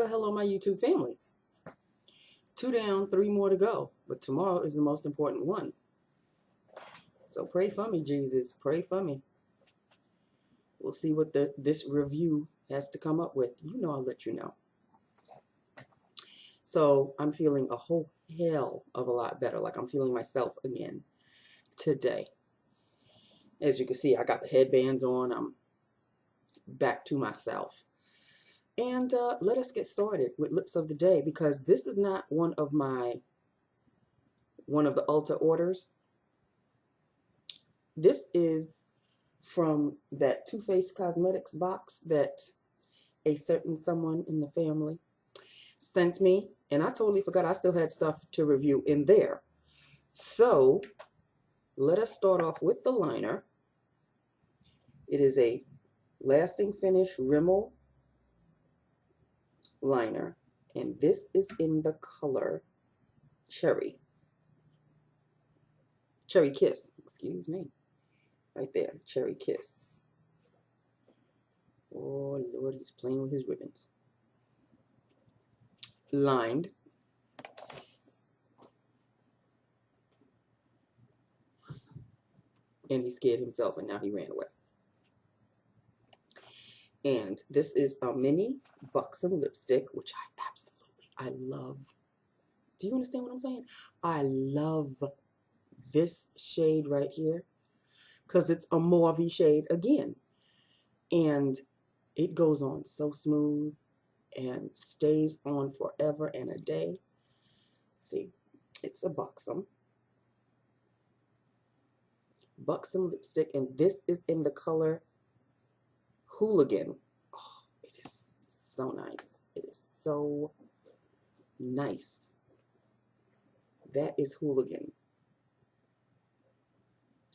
Well, hello, my YouTube family. 2 down, 3 more to go. But tomorrow is the most important one. So pray for me, Jesus. Pray for me. We'll see what this review has to come up with. You know I'll let you know. So I'm feeling a whole hell of a lot better. Like I'm feeling myself again today. As you can see, I got the headbands on. I'm back to myself. And let us get started with Lips of the Day, because this is not one of the Ulta orders. This is from that Too Faced Cosmetics box that a certain someone in the family sent me, and I totally forgot I still had stuff to review in there. So let us start off with the liner. It is a lasting finish Rimmel liner, and this is in the color Cherry Kiss, excuse me. Right there, Cherry Kiss. Oh Lord, he's playing with his ribbons. Lined. And he scared himself and now he ran away. And this is a mini Buxom lipstick, which I love. Do you understand what I'm saying? I love this shade right here because it's a mauve shade again. And it goes on so smooth and stays on forever and a day. See, it's a Buxom lipstick, and this is in the color Hooligan. Oh, it is so nice. It is so nice. That is Hooligan.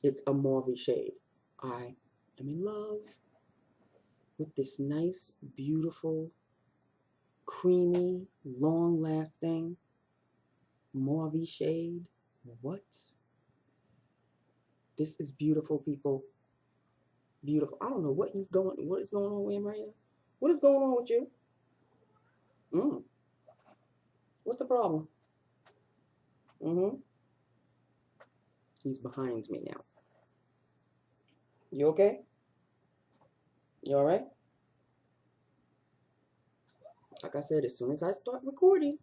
It's a mauve shade. I am in love with this nice, beautiful, creamy, long-lasting mauve shade. What? This is beautiful, people. Beautiful. I don't know what is going on with him right now. What is going on with you? What's the problem? He's behind me now. You okay? You all right? Like I said, as soon as I start recording,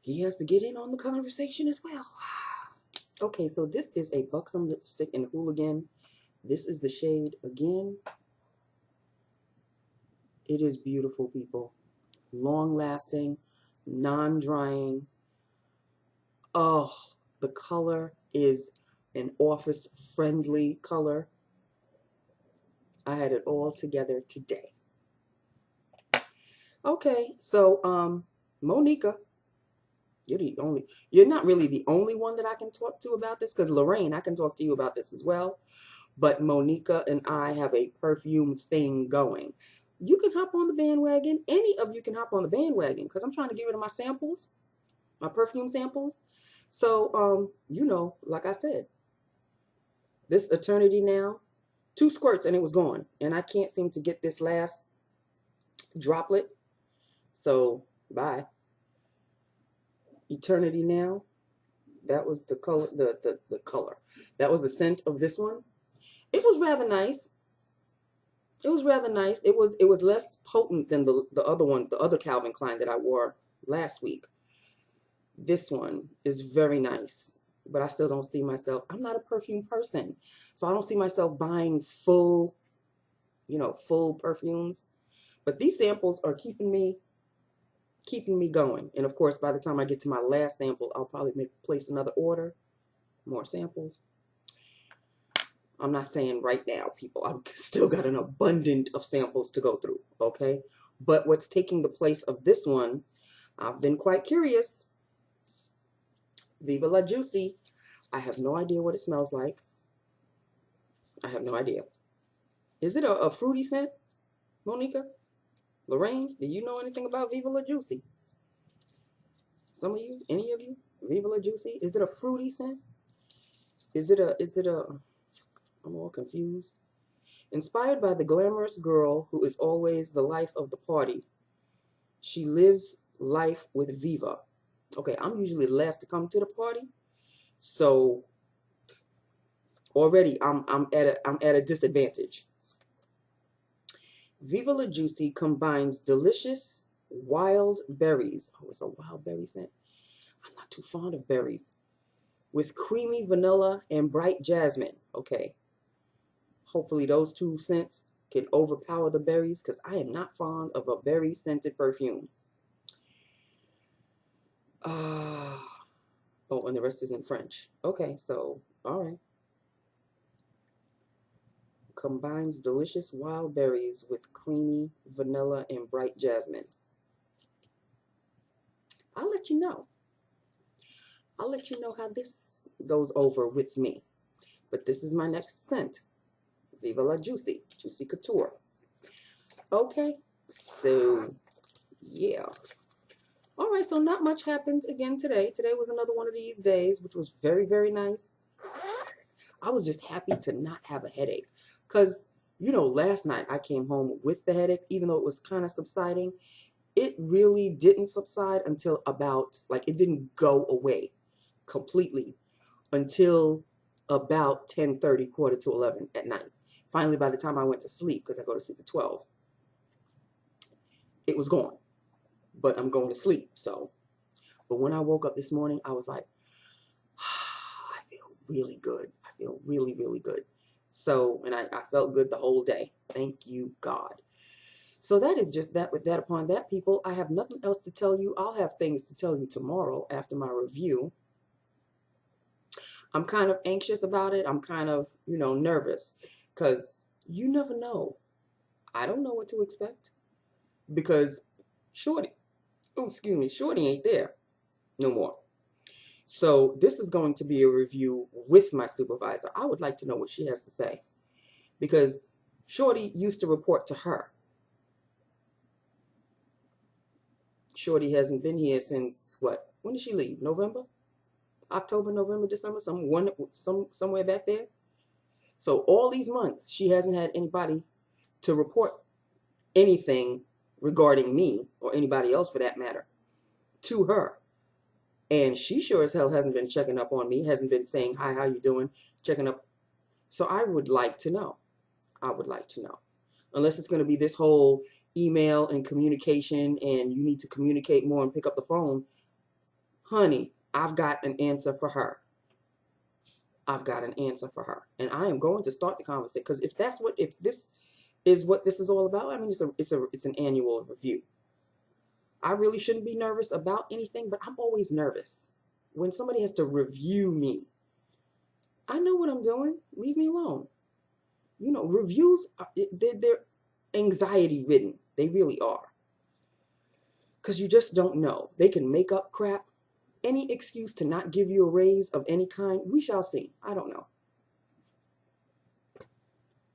he has to get in on the conversation as well. Okay, so this is a Buxom lipstick in Hooligan. This is the shade again. It is beautiful, people. Long-lasting, non-drying. Oh, the color is an office-friendly color. I had it all together today. Okay, so Monica, you're not really the only one that I can talk to about this, because Lorraine, I can talk to you about this as well. But Monica and I have a perfume thing going. You can hop on the bandwagon. Any of you can hop on the bandwagon, because I'm trying to get rid of my samples, my perfume samples. So, you know, like I said, this Eternity Now, 2 squirts and it was gone. And I can't seem to get this last droplet. So, bye. Eternity Now, that was the color, the color. That was the scent of this one. It was rather nice. It was rather nice. It was less potent than the other one, the other Calvin Klein that I wore last week. This one is very nice, but I still don't see myself. I'm not a perfume person, so I don't see myself buying full perfumes. But these samples are keeping me going. And of course, by the time I get to my last sample, I'll probably place another order, more samples. I'm not saying right now, people. I've still got an abundance of samples to go through, okay? But what's taking the place of this one, I've been quite curious. Viva La Juicy. I have no idea what it smells like. I have no idea. Is it a fruity scent, Monica? Lorraine, do you know anything about Viva La Juicy? Some of you? Any of you? Viva La Juicy? Is it a fruity scent? Is it a... I'm all confused. Inspired by the glamorous girl who is always the life of the party, She lives life with Viva. Okay, I'm usually the last to come to the party, so already I'm at a disadvantage. Viva La Juicy combines delicious wild berries. Oh, it's a wild berry scent. I'm not too fond of berries. With creamy vanilla and bright jasmine. Okay. Hopefully those two scents can overpower the berries because I am not fond of a berry scented perfume. Oh, and the rest is in French. Okay, so, all right. Combines delicious wild berries with creamy vanilla and bright jasmine. I'll let you know. I'll let you know how this goes over with me. But this is my next scent. Viva La Juicy. Juicy Couture. Okay. So, yeah. All right. So, not much happened again today. Today was another one of these days, which was very, very nice. I was just happy to not have a headache. Because, you know, last night I came home with the headache, even though it was kind of subsiding. It really didn't subside until about, like, it didn't go away completely until about 10:30, quarter to 11 at night. Finally, by the time I went to sleep, because I go to sleep at 12, it was gone. But I'm going to sleep, so. But when I woke up this morning, I was like, I feel really good. I feel really, really good. So, and I felt good the whole day. Thank you, God. So that is just that. With that upon that, people, I have nothing else to tell you. I'll have things to tell you tomorrow after my review. I'm kind of anxious about it. I'm kind of, you know, nervous because you never know. I don't know what to expect because Shorty, oh, excuse me, Shorty ain't there no more. So this is going to be a review with my supervisor. I would like to know what she has to say because Shorty used to report to her. Shorty hasn't been here since what? When did she leave? November? October, November, December, somewhere back there. So all these months, she hasn't had anybody to report anything regarding me or anybody else for that matter to her. And she sure as hell hasn't been checking up on me, hasn't been saying, hi, how you doing? Checking up. So I would like to know. I would like to know. Unless it's going to be this whole email and communication and you need to communicate more and pick up the phone. Honey, I've got an answer for her. I've got an answer for her. And I am going to start the conversation because if this is what this is all about, I mean, it's an annual review. I really shouldn't be nervous about anything, but I'm always nervous when somebody has to review me. I know what I'm doing. Leave me alone. You know, reviews, they're anxiety ridden. They really are. Because you just don't know. They can make up crap. Any excuse to not give you a raise of any kind, we shall see. I don't know.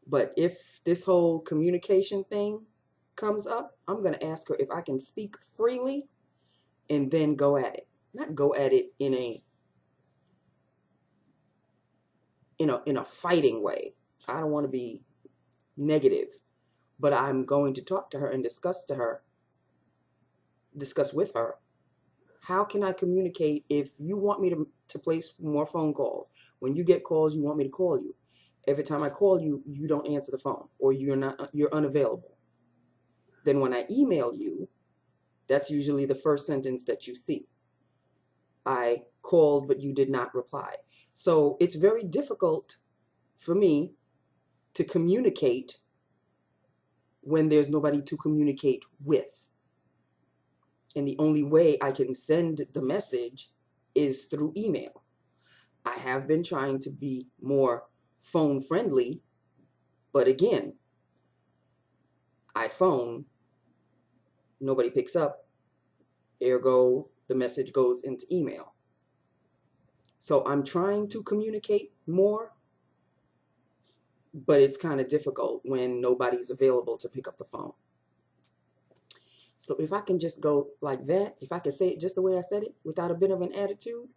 But if this whole communication thing comes up, I'm going to ask her if I can speak freely and then go at it. Not go at it in a fighting way. I don't want to be negative, but I'm going to talk to her and discuss with her. How can I communicate if you want me to place more phone calls? When you get calls, you want me to call you. Every time I call you, you don't answer the phone or you're unavailable. Then when I email you, that's usually the first sentence that you see. I called, but you did not reply. So it's very difficult for me to communicate when there's nobody to communicate with. And the only way I can send the message is through email. I have been trying to be more phone friendly, but again, I phone, nobody picks up, ergo, the message goes into email. So I'm trying to communicate more, but it's kind of difficult when nobody's available to pick up the phone. So if I can just go like that, if I can say it just the way I said it, without a bit of an attitude,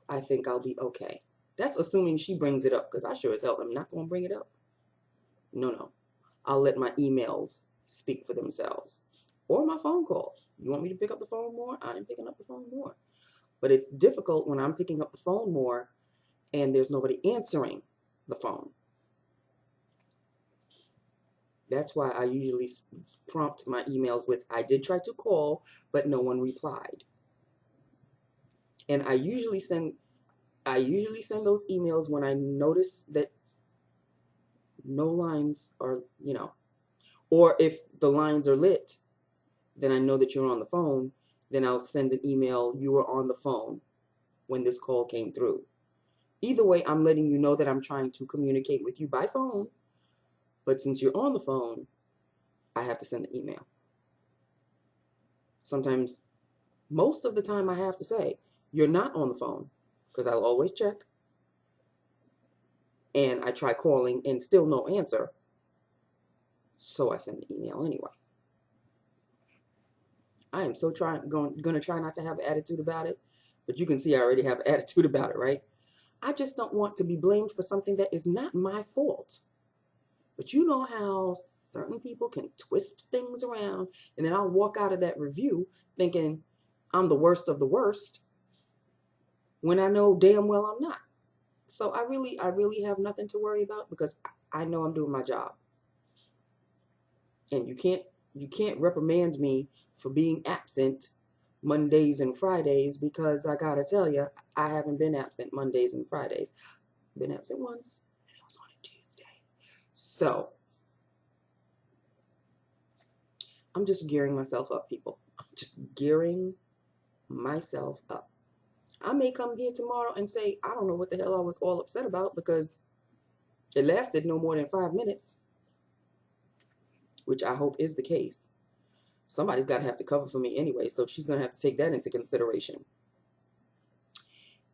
I think I'll be okay. That's assuming she brings it up, because I sure as hell am not going to bring it up. No. I'll let my emails speak for themselves. Or my phone calls. You want me to pick up the phone more? I'm picking up the phone more. But it's difficult when I'm picking up the phone more and there's nobody answering the phone. That's why I usually prompt my emails with, I did try to call, but no one replied. And I usually send those emails when I notice that no lines are, or if the lines are lit, then I know that you're on the phone. Then I'll send an email, you were on the phone when this call came through. Either way, I'm letting you know that I'm trying to communicate with you by phone. But since you're on the phone, I have to send the email. Sometimes, most of the time, I have to say, you're not on the phone, because I'll always check. And I try calling and still no answer. So I send the email anyway. I am so going to try not to have an attitude about it. But you can see I already have an attitude about it, right? I just don't want to be blamed for something that is not my fault. But you know how certain people can twist things around, and then I'll walk out of that review thinking I'm the worst of the worst when I know damn well I'm not. So I really have nothing to worry about because I know I'm doing my job. And you can't reprimand me for being absent Mondays and Fridays, because I gotta tell you, I haven't been absent Mondays and Fridays. I've been absent once, and it was on a Tuesday. So I'm just gearing myself up, people. I'm just gearing myself up. I may come here tomorrow and say, I don't know what the hell I was all upset about, because it lasted no more than 5 minutes, which I hope is the case. Somebody's got to have to cover for me anyway, so she's going to have to take that into consideration.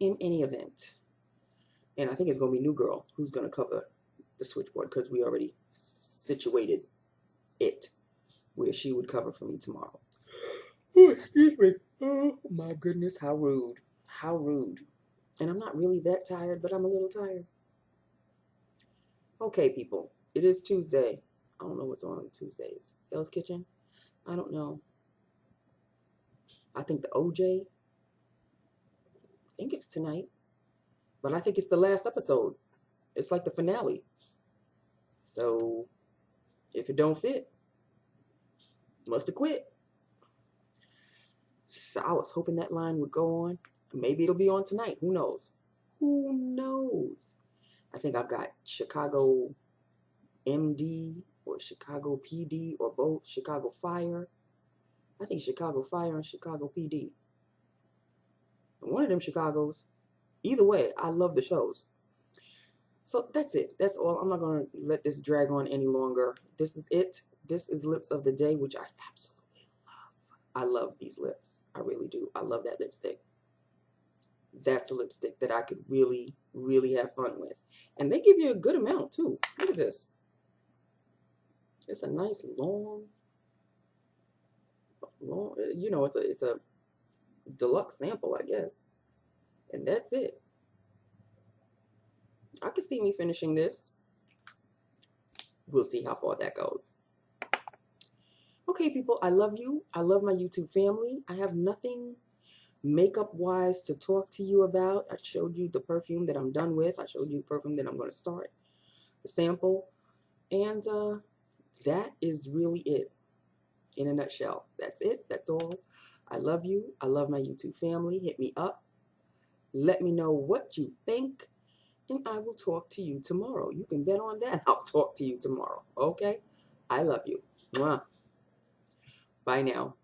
In any event, and I think it's going to be New Girl who's going to cover the switchboard, because we already situated it where she would cover for me tomorrow. Oh, excuse me. Oh, my goodness, how rude. How rude. And I'm not really that tired, but I'm a little tired. Okay, people, it is Tuesday. I don't know what's on Tuesdays. Hell's Kitchen? I don't know. I think the OJ. I think it's tonight. But I think it's the last episode. It's like the finale. So, if it don't fit, must have quit. So I was hoping that line would go on. Maybe it'll be on tonight. Who knows? Who knows? I think I've got Chicago MD or Chicago PD or both. Chicago Fire. I think Chicago Fire and Chicago PD. One of them Chicagos. Either way, I love the shows. So that's it. That's all. I'm not going to let this drag on any longer. This is it. This is Lips of the Day, which I absolutely love. I love these lips. I really do. I love that lipstick. That's a lipstick that I could really, really have fun with. And they give you a good amount, too. Look at this. It's a nice long, it's a deluxe sample, I guess. And that's it. I could see me finishing this. We'll see how far that goes. Okay, people, I love you. I love my YouTube family. I have nothing makeup-wise to talk to you about. I showed you the perfume that I'm done with. I showed you the perfume that I'm going to start, the sample. And that is really it in a nutshell. That's it. That's all. I love you. I love my YouTube family. Hit me up. Let me know what you think. And I will talk to you tomorrow. You can bet on that. I'll talk to you tomorrow. Okay? I love you. Mwah. Bye now.